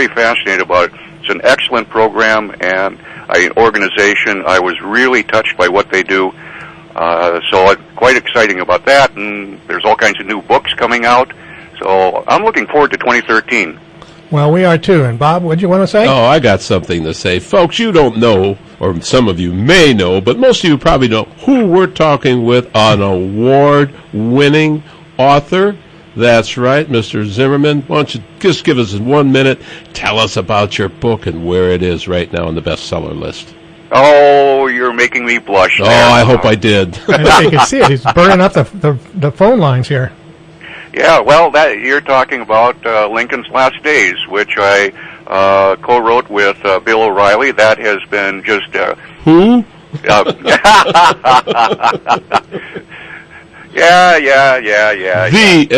very fascinated about it. It's an excellent program and an organization. I was really touched by what they do. So it's quite exciting about that, and there's all kinds of new books coming out. So I'm looking forward to 2013. Well, we are too. And Bob, what do you want to say? Oh, I got something to say. Folks, you don't know, or some of you may know, but most of you probably know who we're talking with, an award-winning author. That's right, Mr. Zimmerman. Why don't you just give us 1 minute, tell us about your book and where it is right now on the bestseller list. Oh, you're making me blush there. Oh, I hope I did. I know you can see it. He's burning up the phone lines here. Yeah, well, you're talking about Lincoln's Last Days, which I co-wrote with Bill O'Reilly. That has been just... Who? Yeah.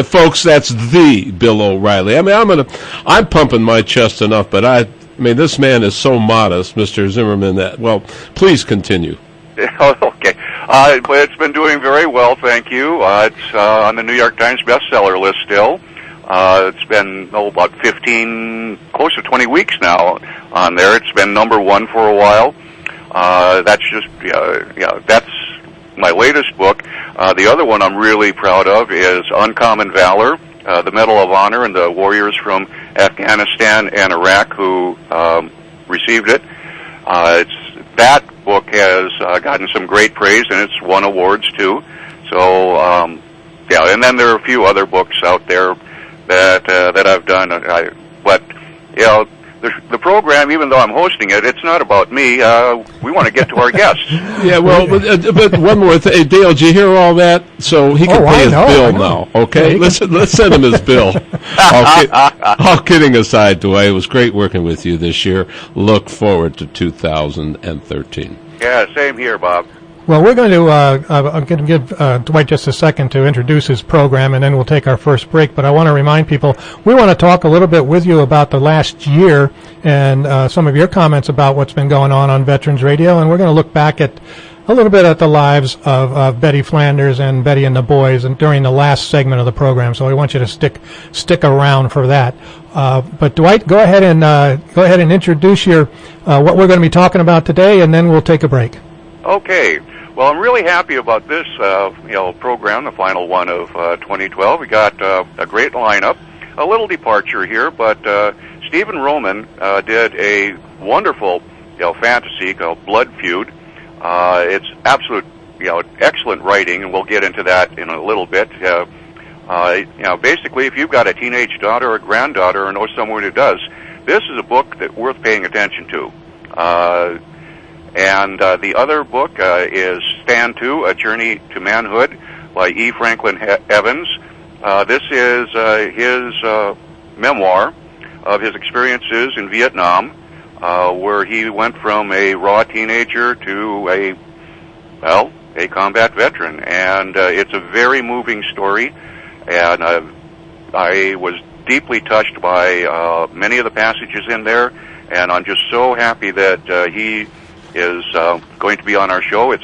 Folks, that's the Bill O'Reilly. I mean, I'm pumping my chest enough, but I mean, this man is so modest, Mr. Zimmerman, that, well, please continue. Okay. But it's been doing very well, thank you. It's on the New York Times bestseller list still. It's been, about 15, close to 20 weeks now on there. It's been number one for a while. That's just, that's my latest book. The other one I'm really proud of is Uncommon Valor, the Medal of Honor and the warriors from Afghanistan and Iraq who received it. That book has gotten some great praise, and it's won awards too. So, and then there are a few other books out there that I've done. But the program, even though I'm hosting it, it's not about me. We want to get to our guests. Yeah, well, but one more thing. Dale, did you hear all that? So he can pay his bill now, okay? Let's send him his bill. All kidding aside, Dwight, it was great working with you this year. Look forward to 2013. Yeah, same here, Bob. Well, we're going to I'm going to give Dwight just a second to introduce his program, and then we'll take our first break. But I want to remind people, we want to talk a little bit with you about the last year and some of your comments about what's been going on Veterans Radio, and we're going to look back at a little bit at the lives of Betty Flanders and Betty and the boys and during the last segment of the program. So we want you to stick around for that. But Dwight, go ahead and introduce what we're going to be talking about today, and then we'll take a break. Okay. Well, I'm really happy about this, program, the final one of 2012. We got a great lineup. A little departure here, but Stephen Roman did a wonderful, fantasy called Blood Feud. It's absolute, excellent writing, and we'll get into that in a little bit. Basically, if you've got a teenage daughter or granddaughter or know someone who does, this is a book that's worth paying attention to. And the other book is Stand To, A Journey to Manhood by E. Franklin Evans. This is his memoir of his experiences in Vietnam, where he went from a raw teenager to a combat veteran. And it's a very moving story, and I was deeply touched by many of the passages in there, and I'm just so happy that he is going to be on our show.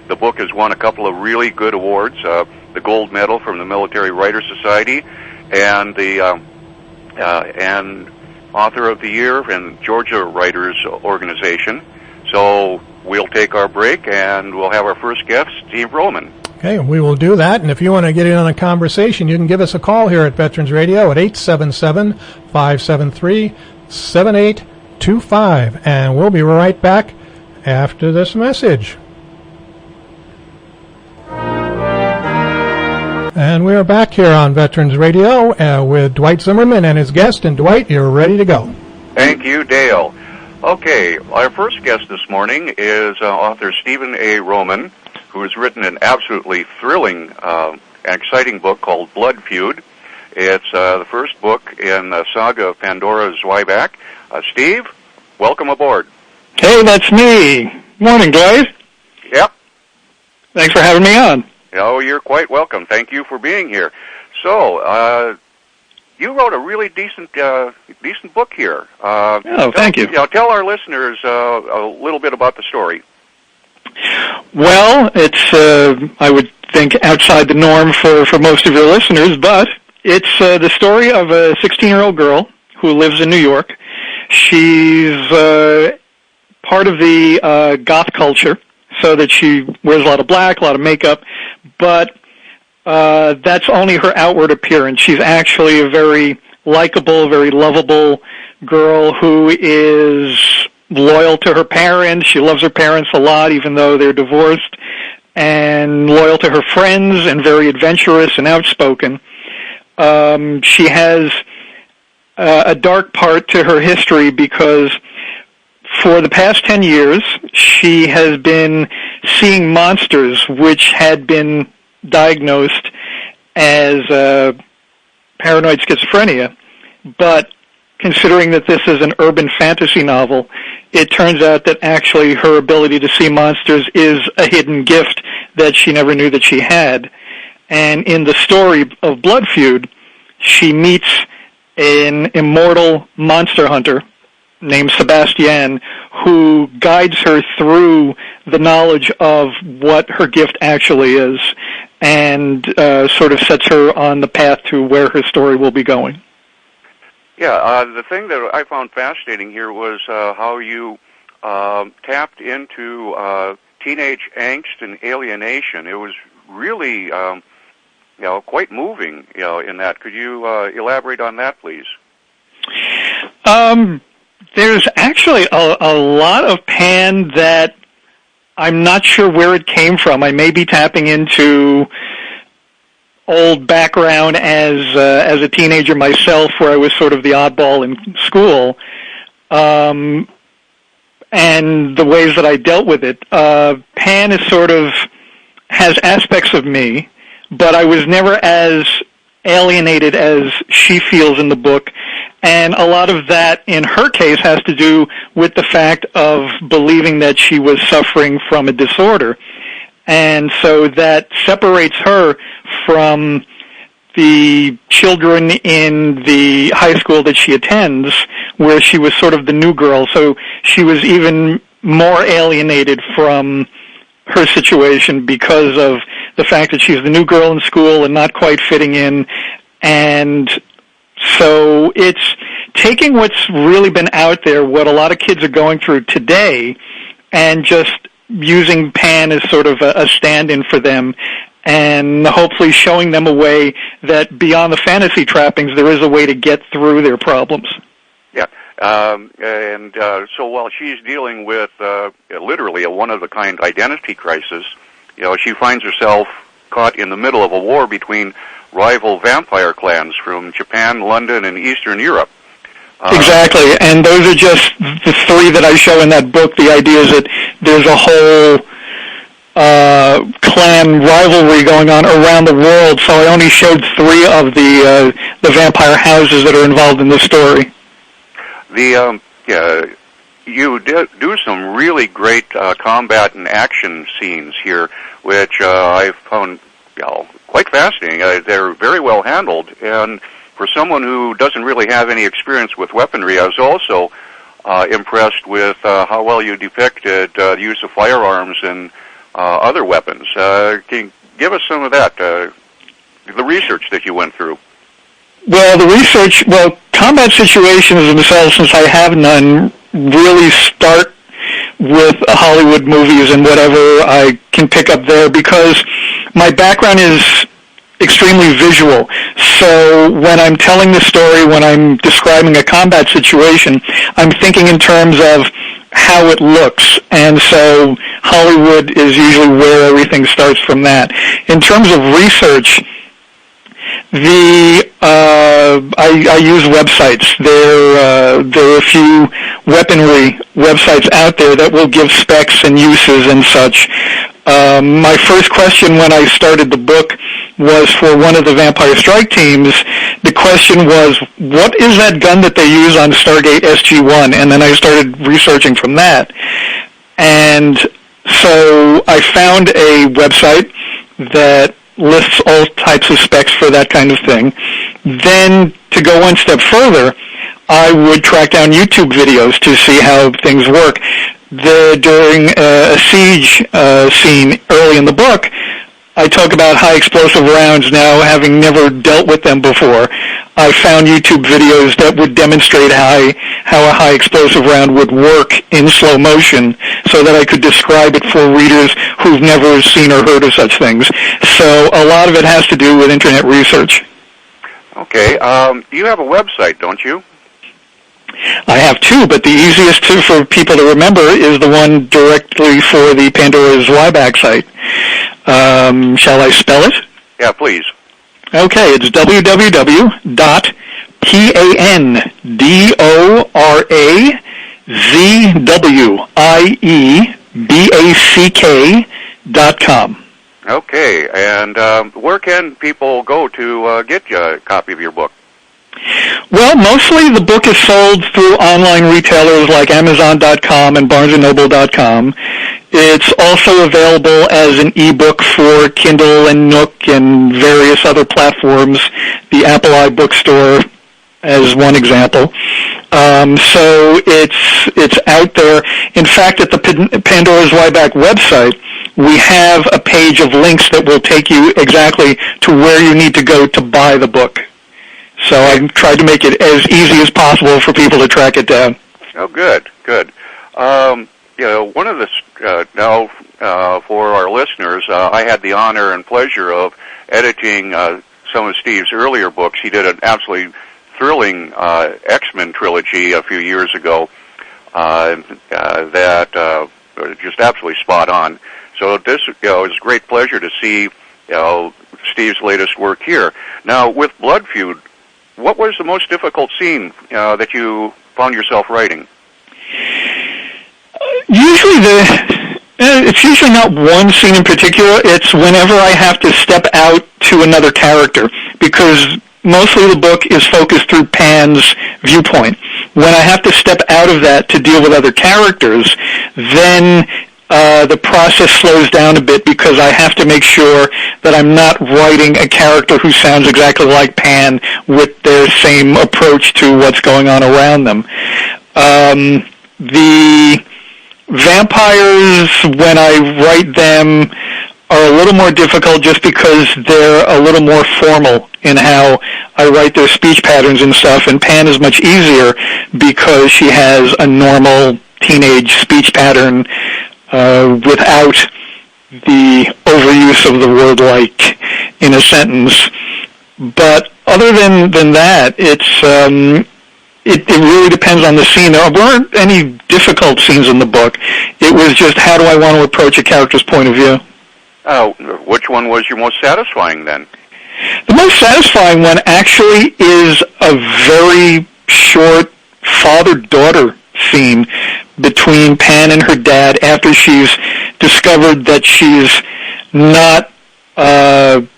The book has won a couple of really good awards, the gold medal from the Military Writers Society, and the and Author of the Year in Georgia Writers Organization. So we'll take our break, and we'll have our first guest, Steve Roman. Okay, we will do that. And if you want to get in on a conversation, you can give us a call here at Veterans Radio at 877-573-7825. And we'll be right back after this message. And we are back here on Veterans Radio with Dwight Zimmerman and his guest. And Dwight, you're ready to go. Thank you, Dale. Okay, our first guest this morning is author Stephen A. Roman, who has written an absolutely thrilling and exciting book called Blood Feud. It's the first book in the saga of Pandora Zweiback. Steve, welcome aboard. Hey, that's me. Morning, guys. Yep. Thanks for having me on. Oh, you're quite welcome. Thank you for being here. So, you wrote a really decent book here. Thank you. Tell our listeners a little bit about the story. Well, it's, I would think, outside the norm for most of your listeners, but it's the story of a 16-year-old girl who lives in New York, She's part of the goth culture, so that she wears a lot of black, a lot of makeup, but that's only her outward appearance. She's actually a very likable, very lovable girl who is loyal to her parents. She loves her parents a lot, even though they're divorced, and loyal to her friends and very adventurous and outspoken. She has a dark part to her history because for the past 10 years, she has been seeing monsters which had been diagnosed as paranoid schizophrenia. But considering that this is an urban fantasy novel, it turns out that actually her ability to see monsters is a hidden gift that she never knew that she had. And in the story of Blood Feud, she meets an immortal monster hunter named Sebastian, who guides her through the knowledge of what her gift actually is, and sort of sets her on the path to where her story will be going. Yeah, the thing that I found fascinating here was how you tapped into teenage angst and alienation. It was really, quite moving, in that. Could you elaborate on that, please? There's actually a lot of Pan that I'm not sure where it came from. I may be tapping into old background as a teenager myself, where I was sort of the oddball in school, and the ways that I dealt with it. Pan is sort of has aspects of me, but I was never as alienated as she feels in the book. And a lot of that, in her case, has to do with the fact of believing that she was suffering from a disorder. And so that separates her from the children in the high school that she attends, where she was sort of the new girl. So she was even more alienated from her situation because of the fact that she's the new girl in school and not quite fitting in. And so it's taking what's really been out there, what a lot of kids are going through today, and just using Pan as sort of a stand-in for them, and hopefully showing them a way that beyond the fantasy trappings, there is a way to get through their problems. Yeah, so while she's dealing with literally a one-of-a-kind identity crisis, she finds herself caught in the middle of a war between rival vampire clans from Japan, London, and Eastern Europe. Exactly, and those are just the three that I show in that book. The idea is that there's a whole clan rivalry going on around the world, so I only showed three of the vampire houses that are involved in this story. You do some really great combat and action scenes here, which I found quite fascinating. They're very well handled, and for someone who doesn't really have any experience with weaponry, I was also impressed with how well you depicted the use of firearms and other weapons. Can you give us some of that, the research that you went through? Well, combat situations themselves, since I have none, really start with Hollywood movies and whatever I can pick up there, because my background is extremely visual. So when I'm telling the story, when I'm describing a combat situation, I'm thinking in terms of how it looks. And so Hollywood is usually where everything starts from that. In terms of research, I use websites. There are a few weaponry websites out there that will give specs and uses and such. My first question when I started the book was for one of the Vampire Strike teams. The question was, what is that gun that they use on Stargate SG-1? And then I started researching from that. And so I found a website that lists all types of specs for that kind of thing. Then, to go one step further, I would track down YouTube videos to see how things work. During a siege scene early in the book, I talk about high explosive rounds now, having never dealt with them before. I found YouTube videos that would demonstrate how a high explosive round would work in slow motion so that I could describe it for readers who've never seen or heard of such things. So a lot of it has to do with internet research. Okay. You have a website, don't you? I have two, but the easiest for people to remember is the one directly for the Pandora's Zweiback site. Shall I spell it? Yeah, please. Okay, it's www.pandorazwieback.com. Okay, and where can people go to get a copy of your book? Well, mostly the book is sold through online retailers like Amazon.com and BarnesandNoble.com. It's also available as an ebook for Kindle and Nook and various other platforms, the Apple iBookstore as one example. So it's out there. In fact, at the Pandora's Zweiback website, we have a page of links that will take you exactly to where you need to go to buy the book. So I tried to make it as easy as possible for people to track it down. Oh, good. One of the now for our listeners, I had the honor and pleasure of editing some of Steve's earlier books. He did an absolutely thrilling X-Men trilogy a few years ago that just absolutely spot on. So this it was a great pleasure to see Steve's latest work here. Now with Blood Feud, what was the most difficult scene that you found yourself writing? It's usually not one scene in particular. It's whenever I have to step out to another character, because mostly the book is focused through Pan's viewpoint. When I have to step out of that to deal with other characters, then the process slows down a bit because I have to make sure that I'm not writing a character who sounds exactly like Pan with their same approach to what's going on around them. The vampires, when I write them, are a little more difficult just because they're a little more formal in how I write their speech patterns and stuff, and Pan is much easier because she has a normal teenage speech pattern without the overuse of the word like in a sentence. But other than that, it really depends on the scene. There weren't any difficult scenes in the book. It was just how do I want to approach a character's point of view. Which one was your most satisfying then? The most satisfying one actually is a very short father-daughter scene between Pan and her dad after she's discovered that she's not the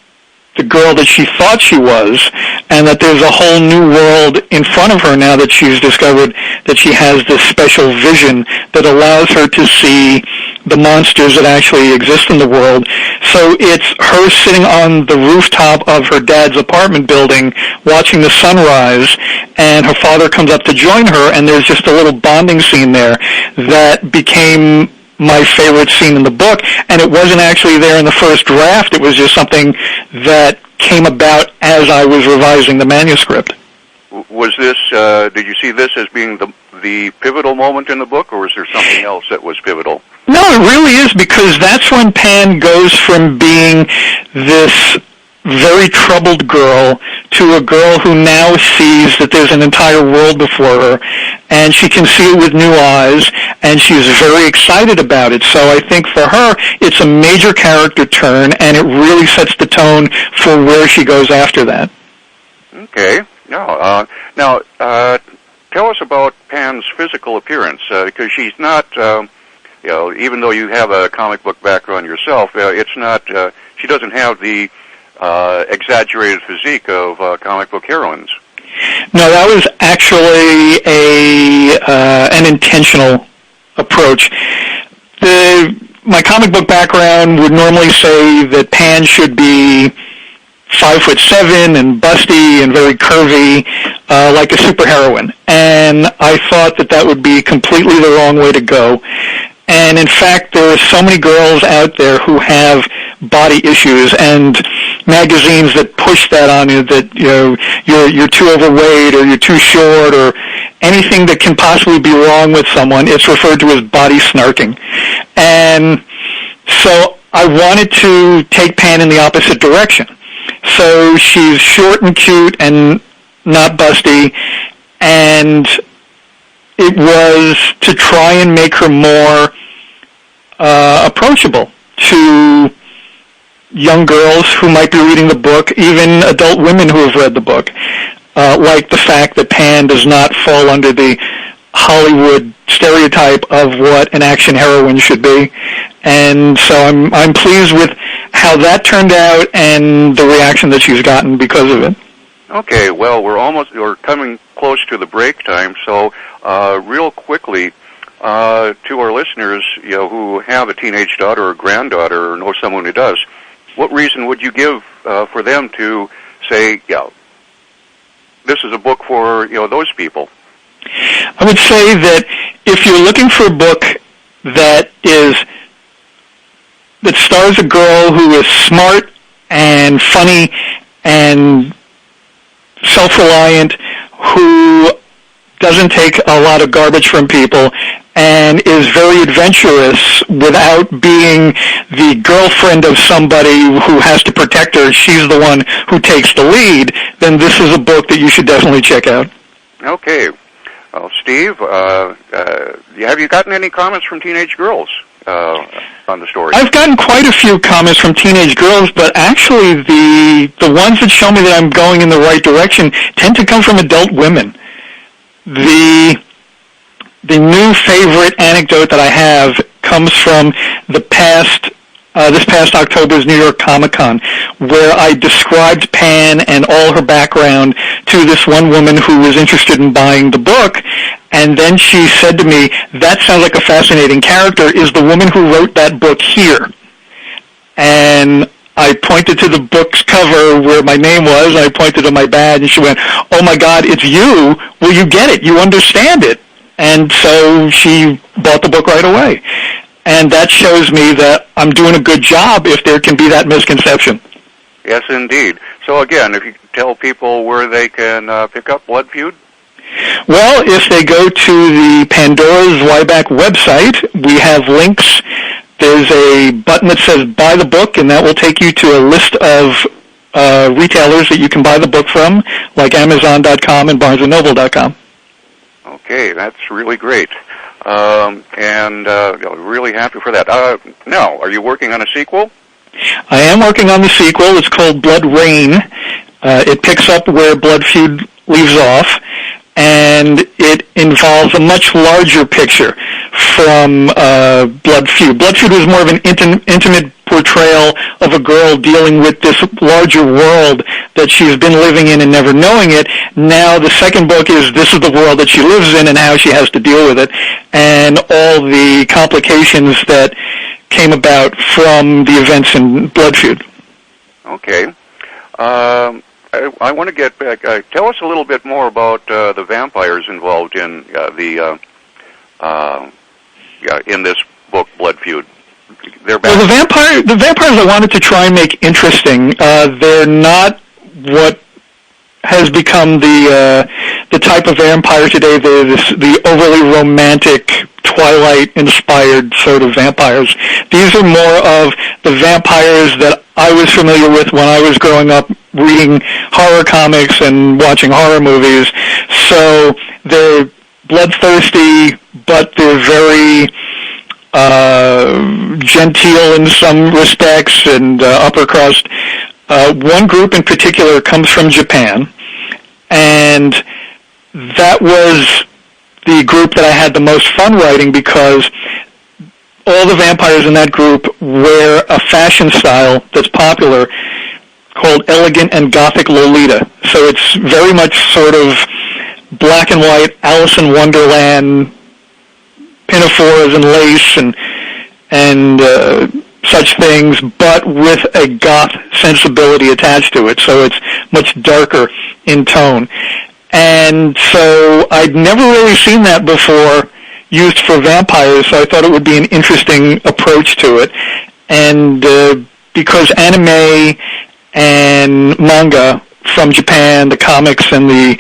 girl that she thought she was, and that there's a whole new world in front of her now that she's discovered that she has this special vision that allows her to see the monsters that actually exist in the world. So it's her sitting on the rooftop of her dad's apartment building watching the sunrise, and her father comes up to join her, and there's just a little bonding scene there that became my favorite scene in the book, and it wasn't actually there in the first draft. It was just something that came about as I was revising the manuscript. Was this, did you see this as being the pivotal moment in the book, or was there something else that was pivotal? No, it really is, because that's when Pan goes from being this very troubled girl to a girl who now sees that there's an entire world before her, and she can see it with new eyes, and she's very excited about it. So I think for her, it's a major character turn, and it really sets the tone for where she goes after that. Okay. Now, tell us about Pan's physical appearance, because she's not, even though you have a comic book background yourself, it's not, she doesn't have the exaggerated physique of comic book heroines. No, that was actually an intentional approach. My comic book background would normally say that Pan should be 5'7" and busty and very curvy, like a superheroine. And I thought that would be completely the wrong way to go. And in fact, there are so many girls out there who have body issues, and magazines that push that on you, that you're too overweight or you're too short or anything that can possibly be wrong with someone. It's referred to as body snarking. And so I wanted to take Pan in the opposite direction. So she's short and cute and not busty, and it was to try and make her more approachable to young girls who might be reading the book, even adult women who have read the book, like the fact that Pan does not fall under the Hollywood stereotype of what an action heroine should be. And so I'm pleased with how that turned out and the reaction that she's gotten because of it. Okay, well, we're coming close to the break time, so real quickly, to our listeners, who have a teenage daughter or granddaughter or know someone who does, what reason would you give for them to say, this is a book for those people? I would say that if you're looking for a book that stars a girl who is smart and funny and self-reliant, who doesn't take a lot of garbage from people, and is very adventurous without being the girlfriend of somebody who has to protect her, she's the one who takes the lead, then this is a book that you should definitely check out. Okay. Well, Steve, have you gotten any comments from teenage girls on the story? I've gotten quite a few comments from teenage girls, but actually the ones that show me that I'm going in the right direction tend to come from adult women. The new favorite anecdote that I have comes from this past October's New York Comic Con, where I described Pan and all her background to this one woman who was interested in buying the book, and then she said to me, "That sounds like a fascinating character. Is the woman who wrote that book here?" And I pointed to the book's cover where my name was, and I pointed to my badge, and she went, "Oh my God, it's you. Well, you get it. You understand it." And so she bought the book right away. And that shows me that I'm doing a good job if there can be that misconception. Yes, indeed. So again, if you tell people where they can pick up Blood Feud? Well, if they go to the Pandora's Zweiback website, we have links. There's a button that says Buy the Book, and that will take you to a list of retailers that you can buy the book from, like Amazon.com and BarnesandNoble.com. Okay, that's really great. And really happy for that. Now, are you working on a sequel? I am working on the sequel. It's called Blood Rain. It picks up where Blood Feud leaves off, and it involves a much larger picture from Blood Feud. Blood Feud was more of an intimate portrayal of a girl dealing with this larger world that she's been living in and never knowing it. Now the second book is this is the world that she lives in and how she has to deal with it, and all the complications that came about from the events in Blood Feud. Okay. I want to get back. Tell us a little bit more about the vampires involved in in this book, Blood Feud. Well, the vampires I wanted to try and make interesting. They're not what has become the type of vampire today. They're the overly romantic, Twilight-inspired sort of vampires. These are more of the vampires that I was familiar with when I was growing up reading horror comics and watching horror movies. So they're bloodthirsty, but they're very genteel in some respects and upper crust. One group in particular comes from Japan, and that was the group that I had the most fun writing because all the vampires in that group wear a fashion style that's popular called elegant and gothic Lolita. So it's very much sort of black and white Alice in Wonderland, pinafores and lace and such things, but with a goth sensibility attached to it. So it's much darker in tone. And so I'd never really seen that before used for vampires, so I thought it would be an interesting approach to it. And because anime and manga from Japan, the comics and the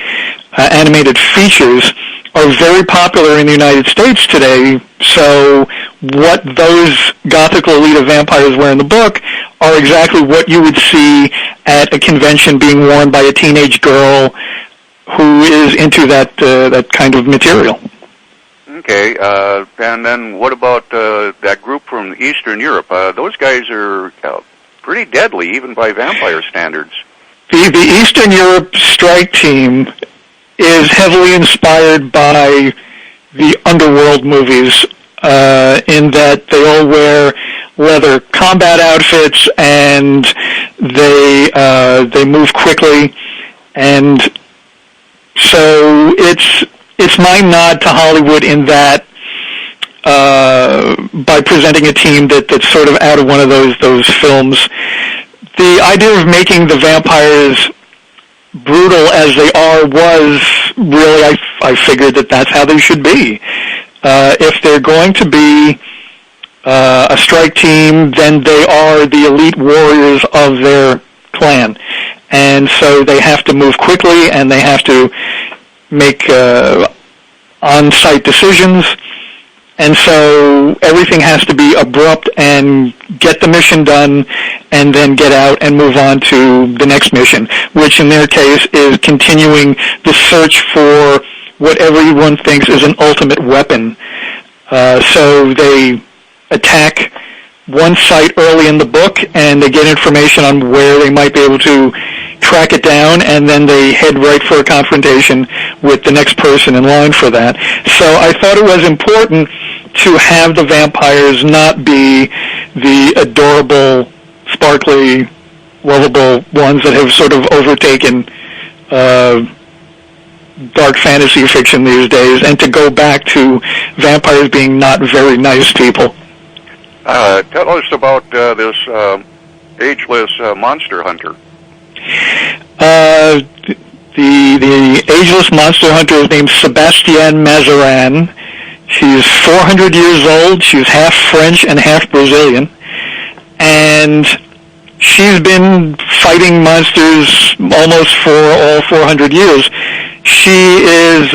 animated features, are very popular in the United States today. So what those Gothic Lolita vampires wear in the book are exactly what you would see at a convention being worn by a teenage girl who is into that kind of material. Okay, and then what about that group from Eastern Europe? Those guys are pretty deadly, even by vampire standards. The Eastern Europe strike team is heavily inspired by the Underworld movies, in that they all wear leather combat outfits and they move quickly, and so it's my nod to Hollywood in that by presenting a team that's sort of out of one of those films. The idea of making the vampires brutal as they are was really, I figured that's how they should be. If they're going to be a strike team, then they are the elite warriors of their clan. And so they have to move quickly, and they have to make on-site decisions. And so everything has to be abrupt and get the mission done and then get out and move on to the next mission, which in their case is continuing the search for what everyone thinks is an ultimate weapon. So they attack one site early in the book, and they get information on where they might be able to track it down, and then they head right for a confrontation with the next person in line for that. So I thought it was important to have the vampires not be the adorable, sparkly, lovable ones that have sort of overtaken dark fantasy fiction these days, and to go back to vampires being not very nice people. Tell us about this ageless monster hunter. The ageless monster hunter is named Sebastienne Mazarin. She's 400 years old. She's half French and half Brazilian. And she's been fighting monsters almost for all 400 years. She is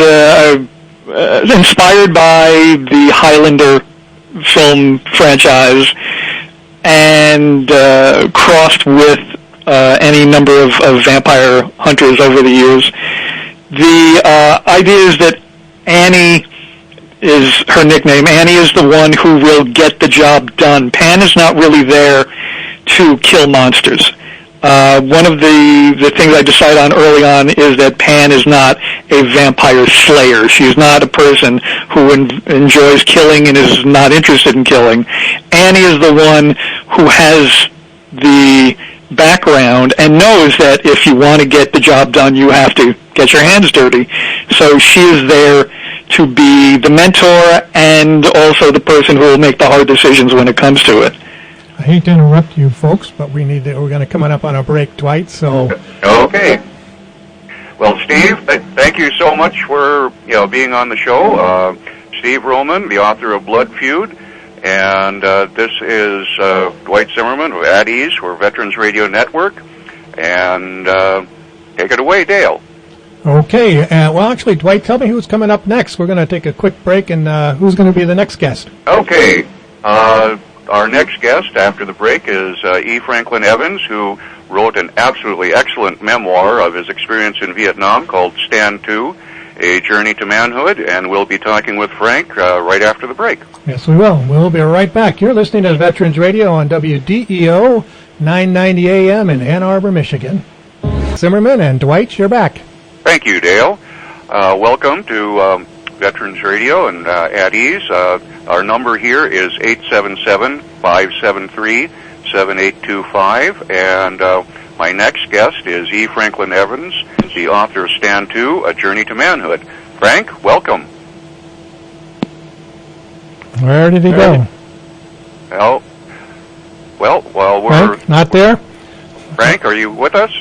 inspired by the Highlander film franchise and crossed with any number of vampire hunters over the years. The idea is that Annie is her nickname. Annie is the one who will get the job done. Pan is not really there to kill monsters. One of the things I decided on early on is that Pan is not a vampire slayer. She's not a person who enjoys killing and is not interested in killing. Annie is the one who has the background and knows that if you want to get the job done, you have to get your hands dirty. So she is there to be the mentor and also the person who will make the hard decisions when it comes to it. I hate to interrupt you folks, but we're going to come up on a break, Dwight, so... Okay. Well, Steve, thank you so much for being on the show. Steve Roman, the author of Blood Feud, and this is Dwight Zimmerman of At Ease for Veterans Radio Network, and take it away, Dale. Okay, well, actually, Dwight, tell me who's coming up next. We're going to take a quick break, and who's going to be the next guest? Okay, our next guest after the break is E. Franklin Evans, who wrote an absolutely excellent memoir of his experience in Vietnam called Stand To, A Journey to Manhood, and we'll be talking with Frank right after the break. Yes, we will. We'll be right back. You're listening to Veterans Radio on WDEO 990 AM in Ann Arbor, Michigan. Zimmerman and Dwight, you're back. Thank you, Dale. Welcome to Veterans Radio and At Ease. Our number here is 877-573-7825, and my next guest is E. Franklin Evans, the author of Stand To, A Journey to Manhood. Frank, welcome. Where did he go? Well, we're... Frank, not there? Frank, are you with us?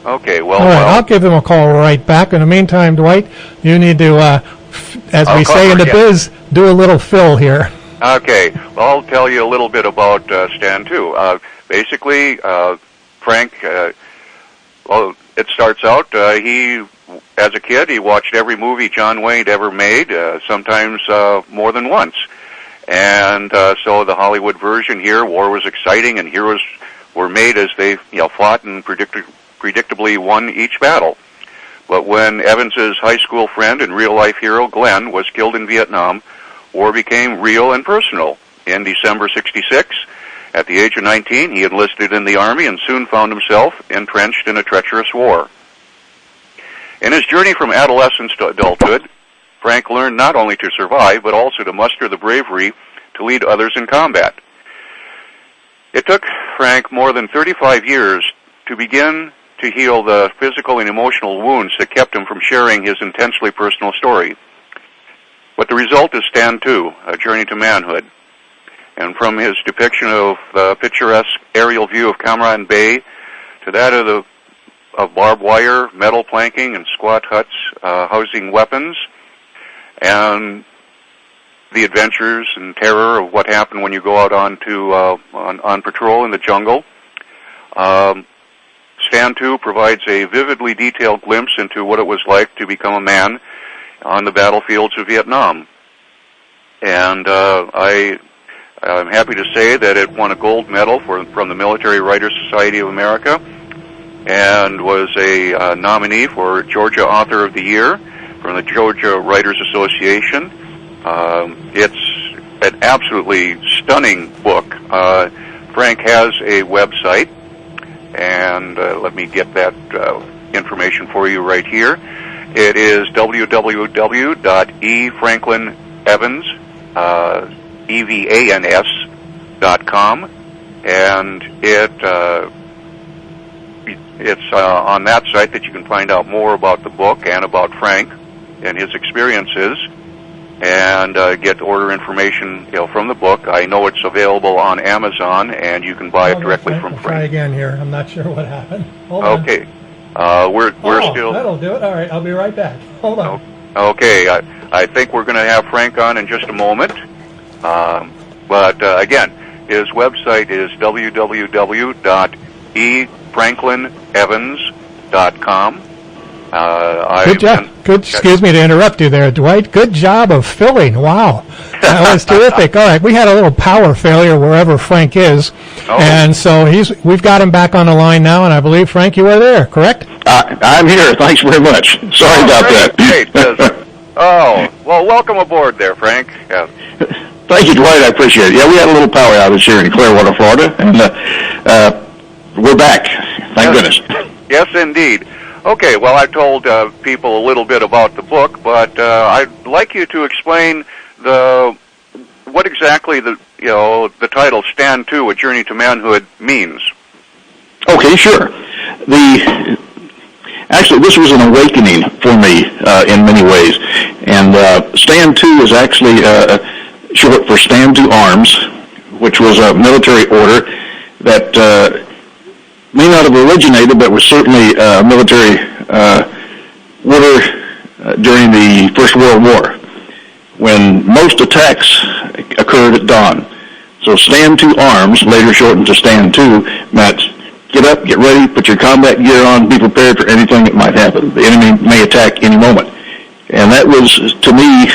Okay, well... All right, I'll give him a call right back. In the meantime, Dwight, you need to, as we say in the biz, do a little fill here. Okay, well, I'll tell you a little bit about Stand To. Basically, Frank, well, it starts out, he, as a kid, he watched every movie John Wayne ever made, sometimes more than once. And so the Hollywood version here, war was exciting, and heroes were made as they fought and predictably won each battle. But when Evans's high school friend and real-life hero, Glenn, was killed in Vietnam, war became real and personal. In December '66, at the age of 19, he enlisted in the Army and soon found himself entrenched in a treacherous war. In his journey from adolescence to adulthood, Frank learned not only to survive, but also to muster the bravery to lead others in combat. It took Frank more than 35 years to begin to heal the physical and emotional wounds that kept him from sharing his intensely personal story. But the result is Stand To, A Journey to Manhood. And from his depiction of the picturesque aerial view of Cam Ranh Bay to that of barbed wire, metal planking, and squat huts housing weapons, and the adventures and terror of what happened when you go out on patrol in the jungle, Stand To provides a vividly detailed glimpse into what it was like to become a man on the battlefields of Vietnam. And I'm happy to say that it won a gold medal from the Military Writers Society of America and was a nominee for Georgia Author of the Year from the Georgia Writers Association. It's an absolutely stunning book. Frank has a website, and let me get that information for you right here. It is www.efranklinevans.com, and it's on that site that you can find out more about the book and about Frank and his experiences, and get order information from the book. I know it's available on Amazon, and you can buy it directly from Frank. Try again here. I'm not sure what happened. Hold on. Okay. We're still... That'll do it. All right, I'll be right back. Hold on. Okay, I think we're going to have Frank on in just a moment. But again, his website is www.efranklinevans.com. Good job. Excuse me to interrupt you there, Dwight. Good job of filling. Wow. That was terrific. All right, we had a little power failure wherever Frank is, and so we've got him back on the line now, and I believe, Frank, you are there, correct? I'm here. Thanks very much. Sorry about that. Great. Well, welcome aboard there, Frank. Yeah. Thank you, Dwight. I appreciate it. Yeah, we had a little power outage here in Clearwater, Florida, and we're back. Thank goodness. Yes, indeed. Okay, well, I told people a little bit about the book, but I'd like you to explain what exactly the title "Stand To: A Journey to Manhood" means. Okay, sure. Actually, this was an awakening for me in many ways, and Stand To is actually short for Stand to Arms, which was a military order that may not have originated, but was certainly a military order during the First World War, when most attacks occurred at dawn. So Stand to Arms, later shortened to Stand To, meant get up, get ready, put your combat gear on, be prepared for anything that might happen. The enemy may attack any moment. And that was, to me,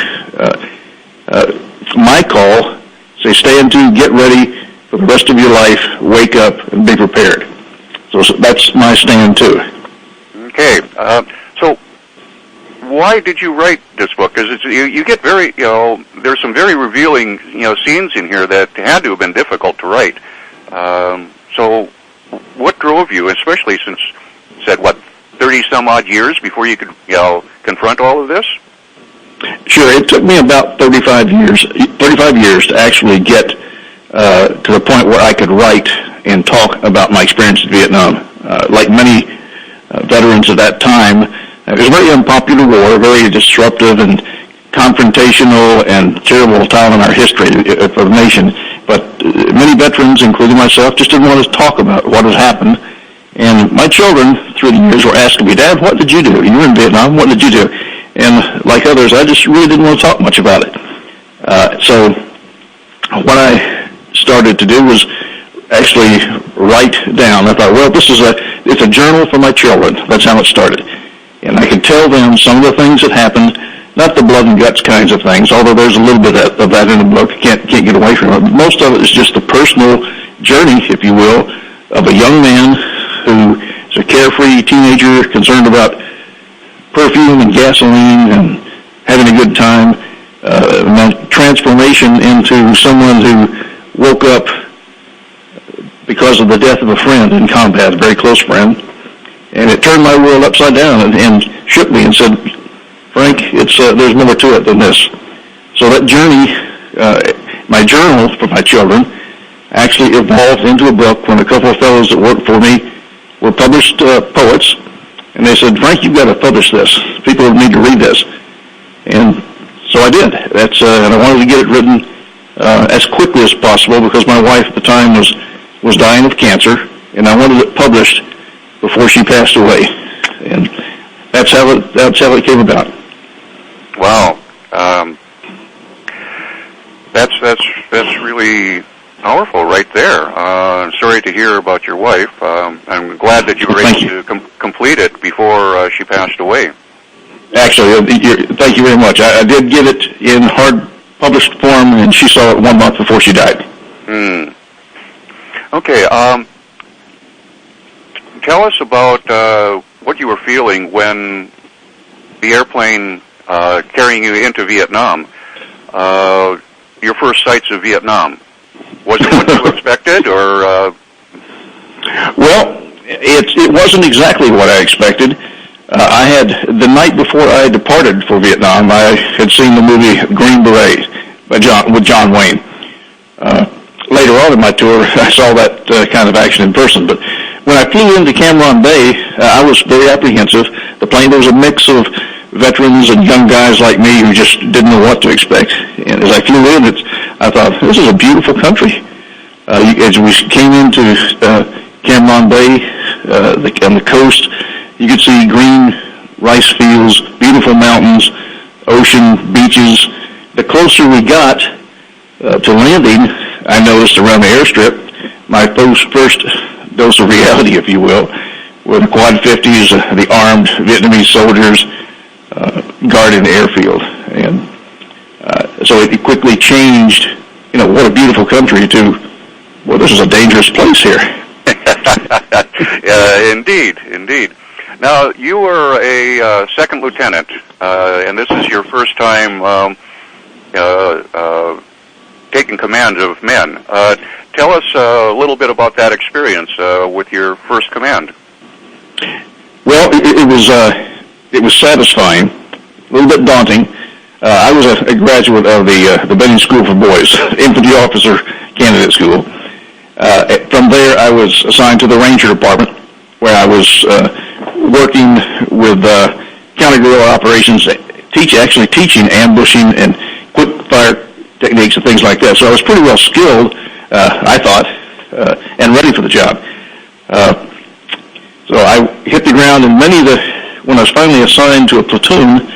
my call. Say, Stand To, get ready for the rest of your life, wake up, and be prepared. So that's my Stand To. Okay. So why did you write this book? Because you get very, there's some very revealing, scenes in here that had to have been difficult to write. So what drove you, especially since, 30-some-odd years before you could, confront all of this? Sure. It took me about 35 years to actually get to the point where I could write and talk about my experience in Vietnam. Like many veterans at that time, it was a very unpopular war, very disruptive and confrontational and terrible time in our history of the nation. But many veterans, including myself, just didn't want to talk about what had happened. And my children, through the years, were asking me, "Dad, what did you do? You were in Vietnam. What did you do?" And like others, I just really didn't want to talk much about it. So what I started to do was actually write down. I thought, well, it's a journal for my children. That's how it started. And I could tell them some of the things that happened, not the blood and guts kinds of things, although there's a little bit of that in the book. Can't get away from it. Most of it is just the personal journey, if you will, of a young man who is a carefree teenager concerned about perfume and gasoline and having a good time. My transformation into someone who woke up because of the death of a friend in combat, a very close friend, and it turned my world upside down and shook me and said, Frank, there's more to it than this. So that journey, my journal for my children, actually evolved into a book when a couple of fellows that worked for me were published poets, and they said, Frank, you've got to publish this. People need to read this. And so I did. And I wanted to get it written as quickly as possible because my wife at the time was dying of cancer, and I wanted it published before she passed away. And that's how it came about. Wow. That's really powerful right there. Sorry to hear about your wife. I'm glad that you were able to complete it before she passed away. Actually, thank you very much. I did get it in hard published form, and she saw it 1 month before she died. Okay. Tell us about what you were feeling when the airplane carrying you into Vietnam, your first sights of Vietnam. Was it what you expected, or? Well, it wasn't exactly what I expected. I had, the night before I departed for Vietnam, I had seen the movie Green Beret with John Wayne. Later on in my tour, I saw that kind of action in person. But when I flew into Cam Ranh Bay, I was very apprehensive. The plane, there was a mix of veterans and young guys like me who just didn't know what to expect. And as I flew in, I thought, this is a beautiful country. As we came into Cam Ranh Bay, on the coast, you could see green rice fields, beautiful mountains, ocean, beaches. The closer we got to landing, I noticed around the airstrip, my first dose of reality, if you will, were the Quad 50s, the armed Vietnamese soldiers guarding the airfield. And so it quickly changed, what a beautiful country, to, well, this is a dangerous place here. Indeed. Now, you were a second lieutenant, and this is your first time taking command of men. Tell us a little bit about that experience with your first command. Well, it was satisfying, a little bit daunting. I was a graduate of the Benning School for Boys, Infantry Officer Candidate School. From there, I was assigned to the Ranger Department, where I was working with counter-guerrilla operations, actually teaching ambushing and quick-fire techniques and things like that. So I was pretty well skilled, I thought, and ready for the job. So I hit the ground, and when I was finally assigned to a platoon,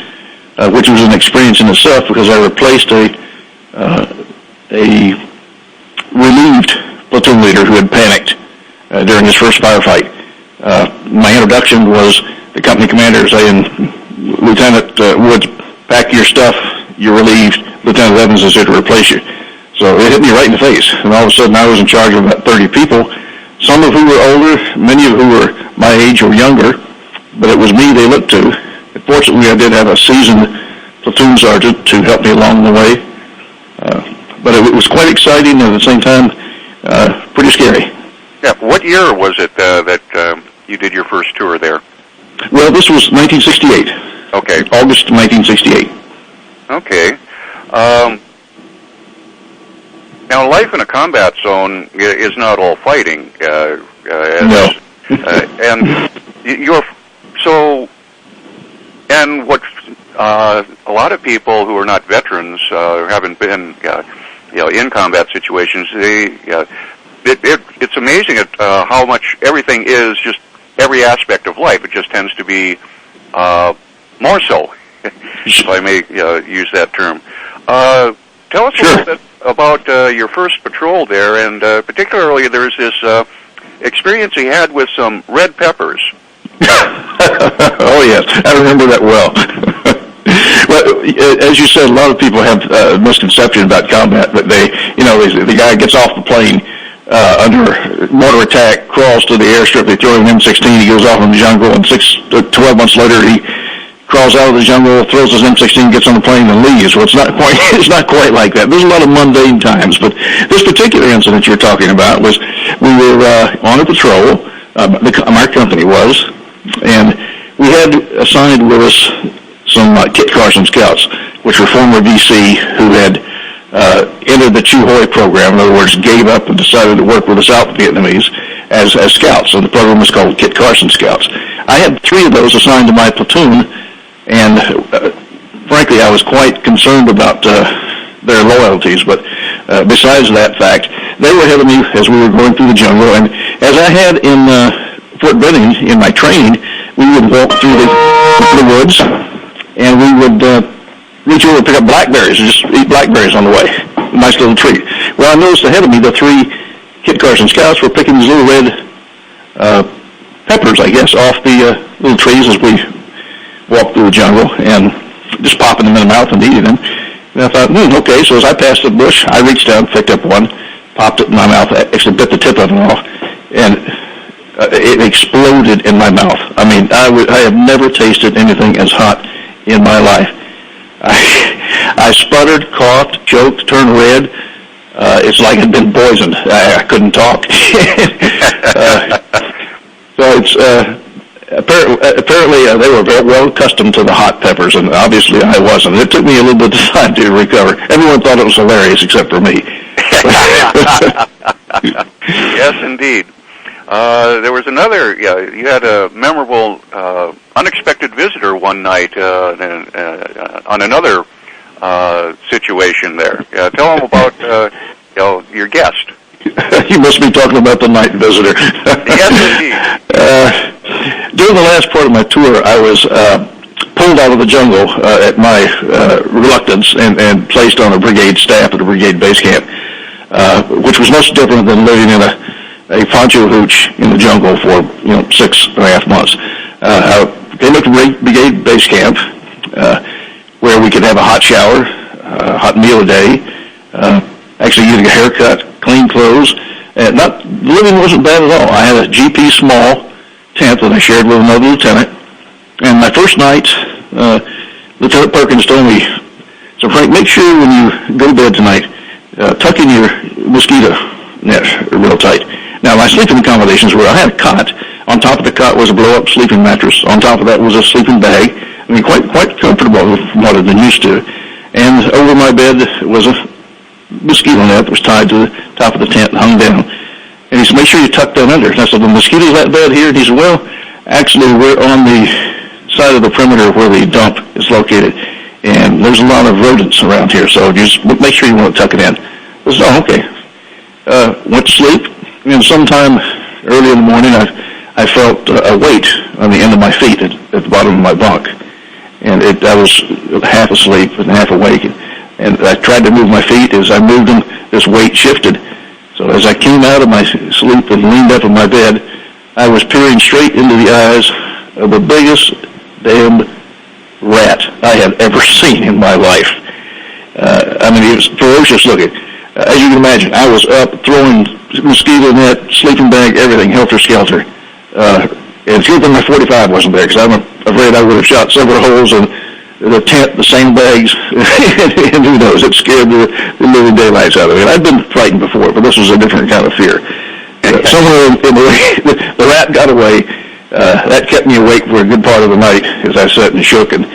which was an experience in itself because I replaced a relieved platoon leader who had panicked during his first firefight. My introduction was the company commander saying, Lieutenant Woods, pack your stuff, you're relieved. Lieutenant Evans is here to replace you. So it hit me right in the face, and all of a sudden I was in charge of about 30 people, some of who were older, many of who were my age or younger, but it was me they looked to. Fortunately, I did have a seasoned platoon sergeant to help me along the way, but it was quite exciting and at the same time pretty scary. Yeah. What year was it that you did your first tour there? Well, this was 1968. Okay. August 1968. Okay. Now, life in a combat zone is not all fighting. No. And you're so. And what a lot of people who are not veterans, haven't been, in combat situations, it's amazing at how much everything is, just every aspect of life. It just tends to be more so, if I may use that term. Tell us a little bit about your first patrol there, and particularly there's this experience he had with some red peppers. Oh, yes, I remember that well. Well, as you said, a lot of people have a misconception about combat, but the guy gets off the plane under mortar attack, crawls to the airstrip, they throw him an M16, he goes off in the jungle, and 12 months later he crawls out of the jungle, throws his M16, gets on the plane, and leaves. Well, it's not quite like that. There's a lot of mundane times, but this particular incident you're talking about was we were on a patrol, our company was, and we had assigned with us some Kit Carson scouts, which were former VC who had entered the Chu Hoi program, in other words, gave up and decided to work with the South Vietnamese as scouts. So the program was called Kit Carson Scouts. I had 3 of those assigned to my platoon, and frankly, I was quite concerned about their loyalties. But besides that fact, they were ahead of me as we were going through the jungle. And as I had in Fort Benning in my training, we would walk through the woods, and we would reach over and pick up blackberries and just eat blackberries on the way. A nice little treat. Well, I noticed ahead of me the 3 Kit Carson scouts were picking these little red peppers, I guess, off the little trees as we walked through the jungle, and just popping them in the mouth and eating them. And I thought, okay. So as I passed the bush, I reached down, picked up one, popped it in my mouth, actually bit the tip of it off, and it exploded in my mouth. I mean, I have never tasted anything as hot in my life. I sputtered, coughed, choked, turned red. It's like I'd been poisoned. I couldn't talk. So it's apparently they were very well accustomed to the hot peppers, and obviously I wasn't. It took me a little bit of time to recover. Everyone thought it was hilarious except for me. Yes, indeed. There was another, you had a memorable, unexpected visitor one night on another situation there. Tell them about your guest. You must be talking about the night visitor. Yes, indeed. During the last part of my tour, I was pulled out of the jungle at my reluctance and placed on a brigade staff at a brigade base camp, which was much different than living in a poncho hooch in the jungle for 6.5 months. I came up to brigade base camp where we could have a hot shower, a hot meal a day, actually getting a haircut, clean clothes. The living wasn't bad at all. I had a GP small tent that I shared with another lieutenant. And my first night, Lieutenant Perkins told me, so Frank, make sure when you go to bed tonight, tuck in your mosquito net real tight. Now, my sleeping accommodations were, I had a cot. On top of the cot was a blow-up sleeping mattress. On top of that was a sleeping bag. I mean, quite comfortable from what I'd been used to. And over my bed was a mosquito net that was tied to the top of the tent and hung down. And he said, make sure you tuck that under. And I said, the mosquitoes that bad here? And he said, well, actually, we're on the side of the perimeter where the dump is located. And there's a lot of rodents around here, so just make sure you want to tuck it in. I said, oh, okay. Went to sleep. And sometime early in the morning, I felt a weight on the end of my feet at the bottom of my bunk. And I was half asleep and half awake. And I tried to move my feet. As I moved them, this weight shifted. So as I came out of my sleep and leaned up in my bed, I was peering straight into the eyes of the biggest damn rat I had ever seen in my life. I mean, it was ferocious looking. As you can imagine, I was up throwing mosquito net, sleeping bag, everything, helter-skelter. And it's good that my 45 wasn't there, because I'm afraid I would have shot several holes in the tent, the same bags, and who knows, it scared the living daylights out of me. I'd been frightened before, but this was a different kind of fear. Somewhere in the way, the rat got away. That kept me awake for a good part of the night as I sat and shook and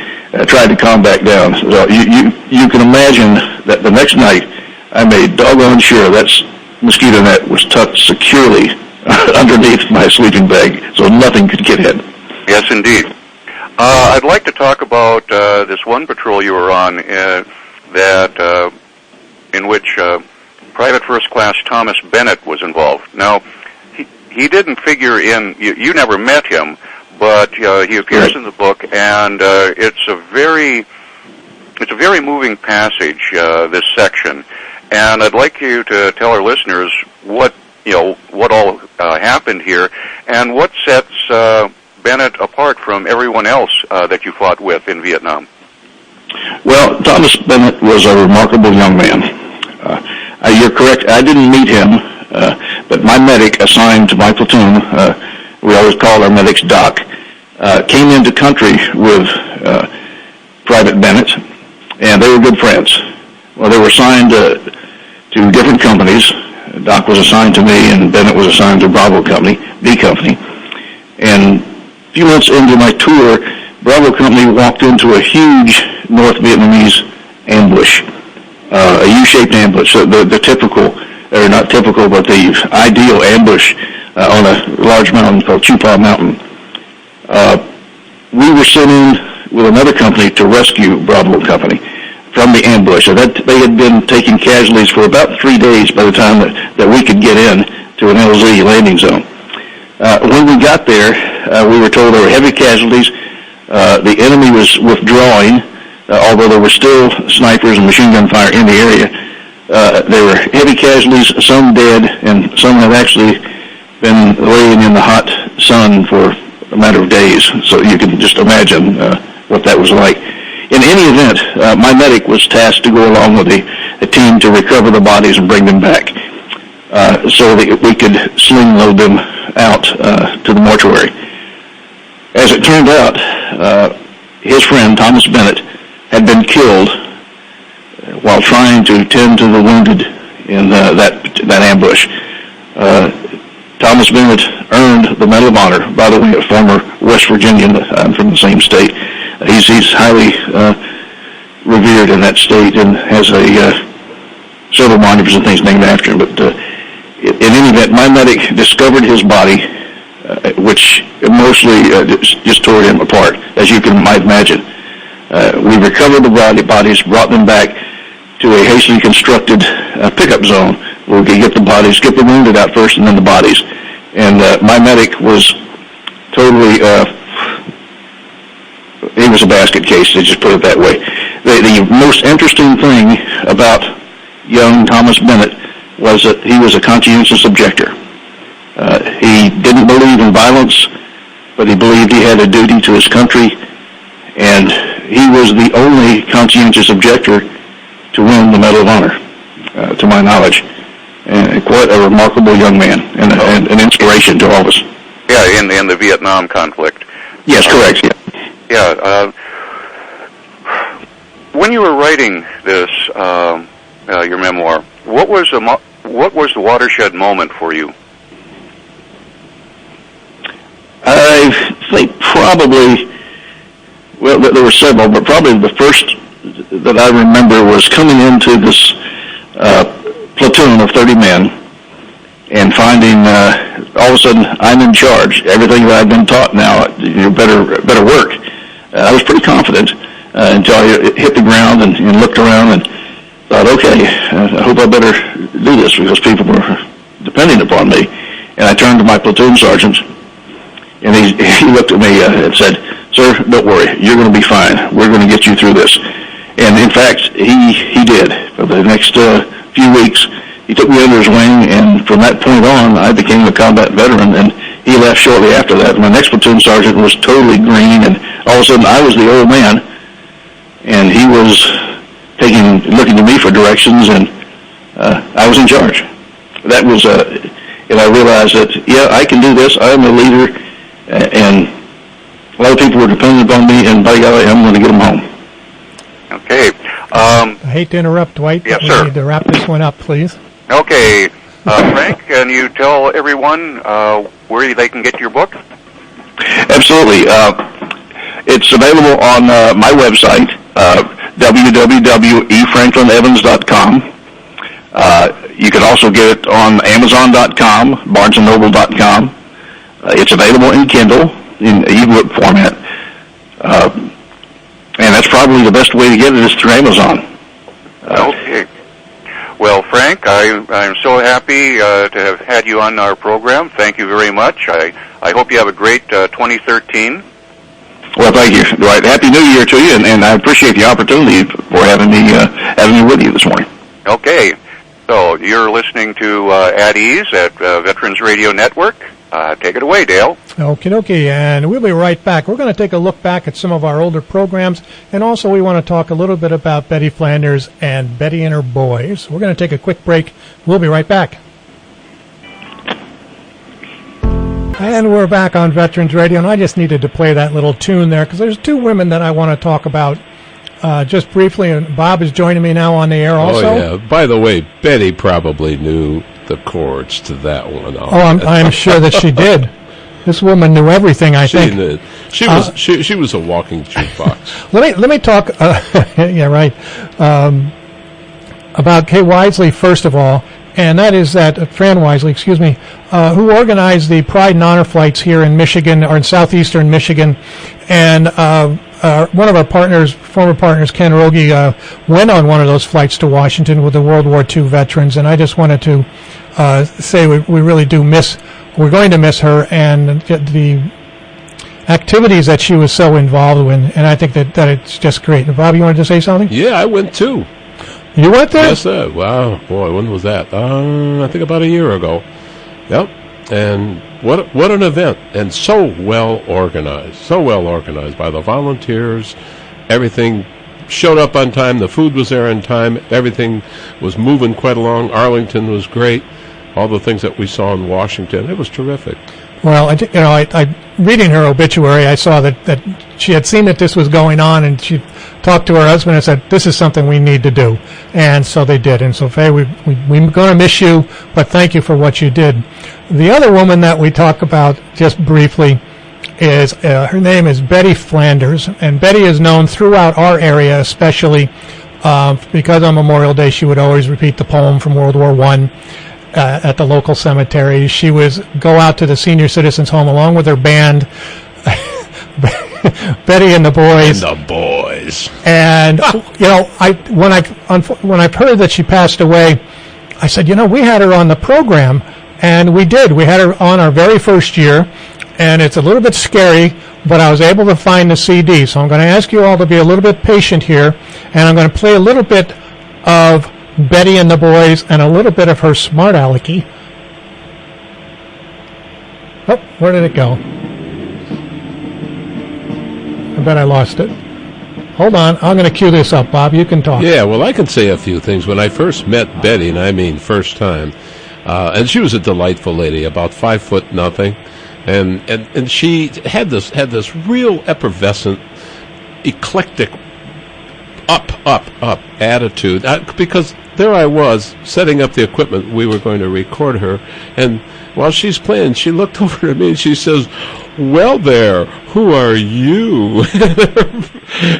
tried to calm back down. So you can imagine that the next night I made doggone sure that mosquito net was tucked securely underneath my sleeping bag so nothing could get in. Yes, indeed. I'd like to talk about this one patrol you were on in which Private First Class Thomas Bennett was involved. Now, he didn't figure in, you never met him, but he appears in the book, and it's a very moving passage, this section. And I'd like you to tell our listeners what all happened here, and what sets Bennett apart from everyone else that you fought with in Vietnam. Well, Thomas Bennett was a remarkable young man. You're correct. I didn't meet him, but my medic assigned to my platoon, we always call our medics Doc, came into country with Private Bennett, and they were good friends. Well, they were assigned to different companies. Doc was assigned to me, and Bennett was assigned to Bravo Company, B Company. And a few months into my tour, Bravo Company walked into a huge North Vietnamese ambush, a U-shaped ambush, the typical, or not typical, but the ideal ambush on a large mountain called Chu Pa Mountain. We were sent in with another company to rescue Bravo Company from the ambush. So that they had been taking casualties for about 3 days by the time that we could get in to an LZ landing zone. When we got there, we were told there were heavy casualties. The enemy was withdrawing, although there were still snipers and machine gun fire in the area. There were heavy casualties, some dead, and some had actually been laying in the hot sun for a matter of days. So you can just imagine what that was like. In any event, my medic was tasked to go along with a team to recover the bodies and bring them back so that we could sling load them out to the mortuary. As it turned out, his friend, Thomas Bennett, had been killed while trying to tend to the wounded in that ambush. Thomas Bennett earned the Medal of Honor, by the way, a former West Virginian. I'm from the same state. He's highly revered in that state and has several monuments and things named after him. But in any event, my medic discovered his body, which emotionally just tore him apart, as you might imagine. We recovered the bodies, brought them back to a hastily constructed pickup zone where we could get the bodies, get the wounded out first and then the bodies. And my medic was totally, he was a basket case, to just put it that way. The most interesting thing about young Thomas Bennett was that he was a conscientious objector. He didn't believe in violence, but he believed he had a duty to his country, and he was the only conscientious objector to win the Medal of Honor, to my knowledge. And quite a remarkable young man, and an inspiration to all of us. Yeah, in the Vietnam conflict. Yes, correct. Yeah. Yeah. When you were writing this, your memoir, what was the watershed moment for you? I think probably, well, there were several, but probably the first that I remember was coming into this platoon of 30 men and finding all of a sudden I'm in charge. Everything that I've been taught now, you better work. I was pretty confident until I hit the ground and looked around and thought, okay, I hope I better do this because people were depending upon me. And I turned to my platoon sergeant, and he looked at me and said, "Sir, don't worry. You're going to be fine. We're going to get you through this." And in fact, he did. For the next few weeks, he took me under his wing, and from that point on, I became a combat veteran, and he left shortly after that. My next platoon sergeant was totally green, and all of a sudden I was the old man, and he was looking to me for directions, and I was in charge. That was, and I realized that, yeah, I can do this. I'm a leader, and a lot of people were dependent upon me, and by golly, I'm going to get them home. Okay. I hate to interrupt, Dwight, yes, but we sir. need to wrap this one up, please. Okay. Frank, can you tell everyone where they can get your book? Absolutely. It's available on my website, www.efranklinevans.com. You can also get it on Amazon.com, BarnesandNoble.com. It's available in Kindle, in ebook format. And that's probably the best way to get it is through Amazon. Okay. Well, Frank, I'm so happy to have had you on our program. Thank you very much. I hope you have a great 2013. Well, thank you, Dwight. Happy New Year to you, and I appreciate the opportunity for having me with you this morning. Okay. So you're listening to At Ease at Veterans Radio Network. Take it away, Dale. Okie dokie, and we'll be right back. We're going to take a look back at some of our older programs, and also we want to talk a little bit about Betty Flanders and Betty and her boys. We're going to take a quick break. We'll be right back. And we're back on Veterans Radio, and I just needed to play that little tune there because there's two women that I want to talk about just briefly, and Bob is joining me now on the air also. Oh, yeah. By the way, Betty probably knew the chords to that one. I'm sure that she did. This woman knew everything, I think. Did. She was a walking jukebox. Let me talk, yeah, right, about Kay Wisely, first of all, and that is that, Fran Wisely, excuse me, who organized the Pride and Honor flights here in Michigan, or in southeastern Michigan, and one of our partners, former partners, Ken Rogie, went on one of those flights to Washington with the World War II veterans, and I just wanted to say we really do miss, we're going to miss her, and the activities that she was so involved in, and I think that it's just great. And Bob, you wanted to say something? Yeah, I went too. You went there? Yes, sir. Wow, boy, when was that? I think about a year ago. Yep. And what an event, and so well organized by the volunteers. Everything showed up on time. The food was there on time. Everything was moving quite along. Arlington was great. All the things that we saw in Washington, it was terrific. Well, I reading her obituary, I saw that she had seen that this was going on, and she talked to her husband and said, "This is something we need to do," and so they did. And so, Faye, we're going to miss you, but thank you for what you did. The other woman that we talk about just briefly is her name is Betty Flanders, and Betty is known throughout our area, especially because on Memorial Day she would always repeat the poem from World War I. At the local cemetery. She would go out to the senior citizens home along with her band, Betty and the Boys. And the Boys. And when I heard that she passed away, I said, we had her on the program, and we did. We had her on our very first year, and it's a little bit scary, but I was able to find the CD. So I'm going to ask you all to be a little bit patient here, and I'm going to play a little bit of Betty and the Boys, and a little bit of her Smart Alecky. Oh, where did it go? I bet I lost it. Hold on, I'm going to cue this up, Bob. You can talk. Yeah, well, I can say a few things. When I first met Betty, and I mean first time, and she was a delightful lady, about 5'0", and she had this real effervescent, eclectic, up attitude, because there I was setting up the equipment. We were going to record her, and while she's playing, she looked over at me and she says, "Well there, who are you?"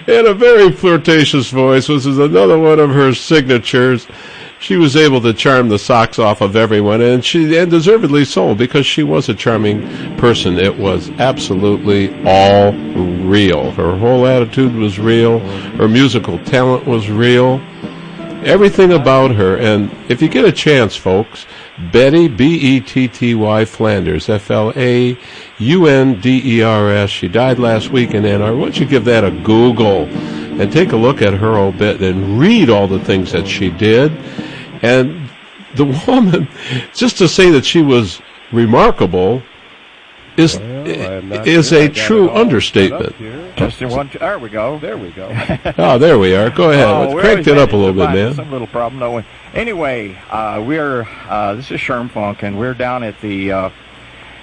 In a very flirtatious voice, which is another one of her signatures. She was able to charm the socks off of everyone, and deservedly so, because she was a charming person. It was absolutely all real. Her whole attitude was real. Her musical talent was real. Everything about her. And if you get a chance, folks, Betty, B-E-T-T-Y, Flanders, F-L-A-U-N-D-E-R-S. She died last week in Ann Arbor. Why don't you give that a Google and take a look at her obit and read all the things that she did. And the woman, just to say that she was remarkable is a true understatement. Testing one, two. There we go. Oh, there we are. Go ahead. Cranked it up a little bit, man. Some little problem, no. Anyway, this is Sherm Funk, and we're down at the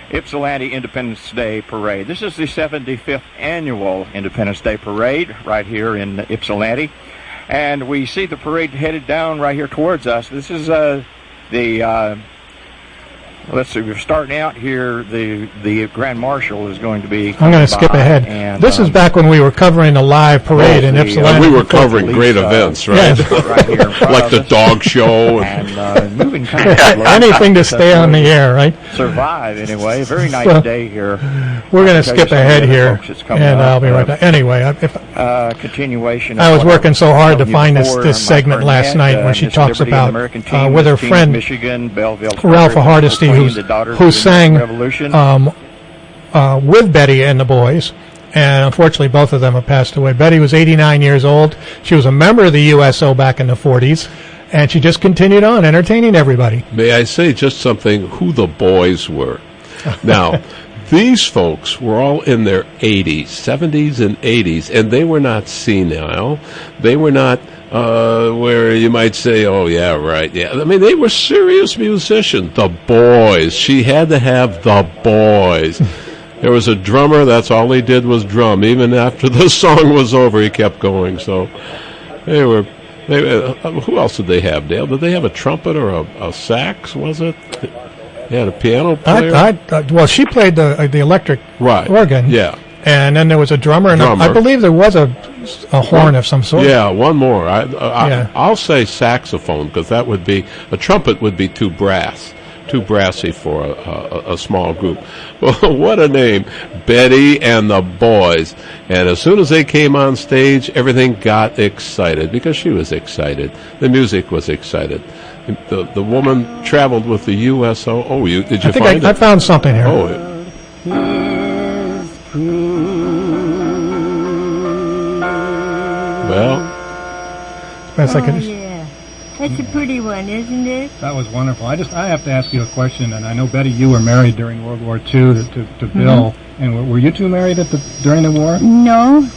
Ypsilanti Independence Day Parade. This is the 75th annual Independence Day Parade right here in Ypsilanti. And we see the parade headed down right here towards us. This is let's see, we're starting out here. The Grand Marshal is going to be. I'm going to skip ahead. And, this is back when we were covering a live parade in Ypsilanti. We were covering great events, right? Yes. Right here like the dog show. And moving kind of slow. Anything to stay on the air, right? Survive, anyway. Very nice day here. We're going to skip ahead here, and I'll be right back. Anyway, continuation. I was working so hard to find this segment last night when she talks about with her friend Michigan, Ralph Hardesty, who sang with Betty and the Boys, and unfortunately both of them have passed away. Betty was 89 years old. She was a member of the USO back in the 40s, and she just continued on entertaining everybody. May I say just something, who the boys were? Now, these folks were all in their 80s, 70s and 80s, and they were not senile. They were not where you might say, oh, yeah, right, yeah. I mean, they were serious musicians. The boys. She had to have the boys. There was a drummer, that's all he did was drum. Even after the song was over, he kept going. So they were... who else did they have, Dale? Did they have a trumpet or a sax, was it? They had a piano player? Well, she played the electric organ. Yeah. And then there was a drummer, and I believe there was a horn of some sort. Yeah, one more. I'll say saxophone, because that would be... A trumpet would be too brassy for a small group. Well, what a name. Betty and the Boys. And as soon as they came on stage, everything got excited, because she was excited. The music was excited. The woman traveled with the USO. Oh, did you find it? I found something here. Oh, well. That's like yeah. That's a pretty one, isn't it? That was wonderful. I have to ask you a question, and I know, Betty, you were married during World War II to Bill. And were you two married during the war? No.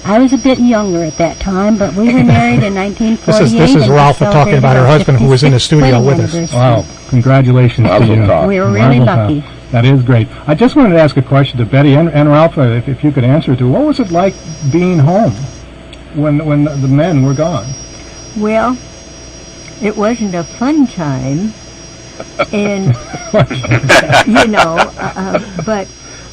I was a bit younger at that time, but we were married in 1948. This is Ralph talking about her husband, who was in the studio with us. Wow. Congratulations to you. We were really lucky. That is great. I just wanted to ask a question to Betty and Ralph, if you could answer it to. What was it like being home when the men were gone? Well, it wasn't a fun time, and but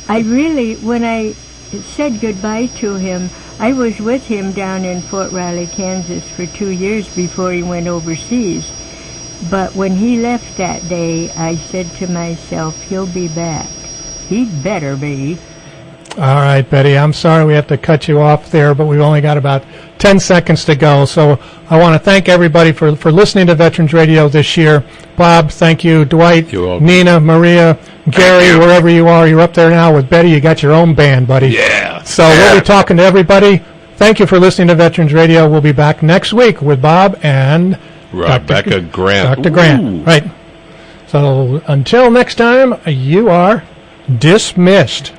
I really, when I said goodbye to him, I was with him down in Fort Riley, Kansas for 2 years before he went overseas. But when he left that day, I said to myself, he'll be back. He'd better be. All right, Betty, I'm sorry we have to cut you off there, but we've only got about 10 seconds to go. So I want to thank everybody for listening to Veterans Radio this year. Bob, thank you. Dwight, Nina, Maria, Gary, wherever you are, you're up there now with Betty. You got your own band, buddy. Yeah. So we'll be talking to everybody. Thank you for listening to Veterans Radio. We'll be back next week with Bob and Rebecca Grant. Dr. Grant, right. So until next time, you are dismissed.